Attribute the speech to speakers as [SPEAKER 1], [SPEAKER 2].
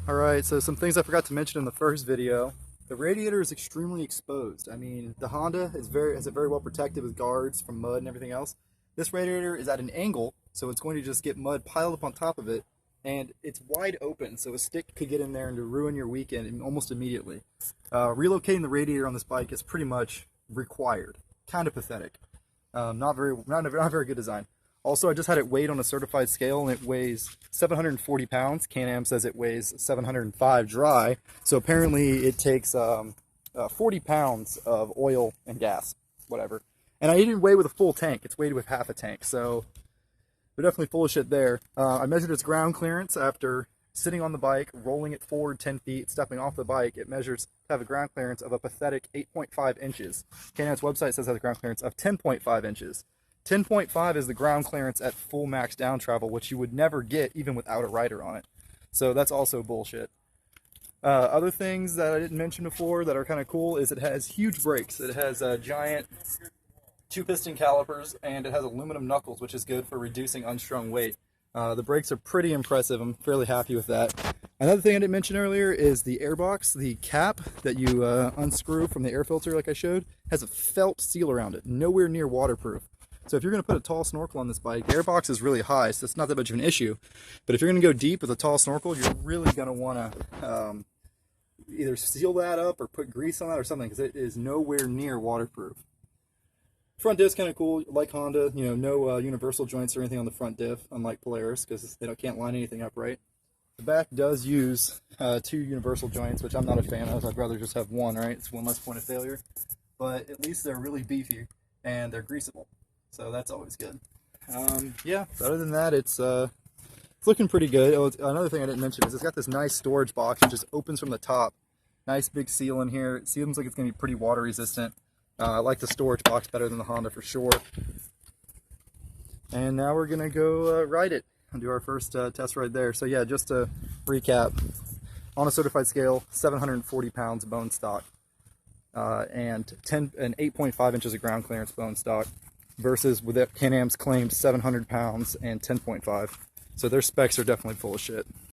[SPEAKER 1] Alright, so some things I forgot to mention in the first video. The radiator is extremely exposed. I mean, the Honda has it very well protected with guards from mud and everything else. This radiator is at an angle, so it's going to just get mud piled up on top of it, and it's wide open, so a stick could get in there and to ruin your weekend almost immediately. Relocating the radiator on this bike is pretty much required. Kind of pathetic. Not a very good design. Also, I just had it weighed on a certified scale, and it weighs 740 pounds. Can-Am says it weighs 705 dry, so apparently it takes 40 pounds of oil and gas, whatever. And I didn't weigh with a full tank. It's weighed with half a tank, so they're definitely full of shit there. I measured its ground clearance after sitting on the bike, rolling it forward 10 feet, stepping off the bike. It measures to have a ground clearance of a pathetic 8.5 inches. Can-Am's website says it has a ground clearance of 10.5 inches. 10.5 is the ground clearance at full max down travel, which you would never get even without a rider on it. So that's also bullshit. Other things that I didn't mention before that are kind of cool is it has huge brakes. It has giant 2-piston calipers, and it has aluminum knuckles, which is good for reducing unstrung weight. The brakes are pretty impressive. I'm fairly happy with that. Another thing I didn't mention earlier is the airbox. The cap that you unscrew from the air filter, like I showed, has a felt seal around it, nowhere near waterproof. So if you're going to put a tall snorkel on this bike, the airbox is really high, so it's not that much of an issue. But if you're going to go deep with a tall snorkel, you're really going to want to either seal that up or put grease on that or something, because it is nowhere near waterproof. Front diff's kind of cool, like Honda. You know, no universal joints or anything on the front diff, unlike Polaris, because they can't line anything up right. The back does use 2 universal joints, which I'm not a fan of. I'd rather just have one, right? It's one less point of failure. But at least they're really beefy, and they're greasable. So that's always good. Yeah, other than that, it's looking pretty good. Oh, another thing I didn't mention is it's got this nice storage box. It just opens from the top. Nice big seal in here. It seems like it's going to be pretty water resistant. I like the storage box better than the Honda for sure. And now we're going to go ride it and do our first test ride there. So yeah, just to recap, on a certified scale, 740 pounds bone stock and 8.5 inches of ground clearance bone stock, versus with Can-Am's claimed 700 pounds and 10.5. So their specs are definitely full of shit.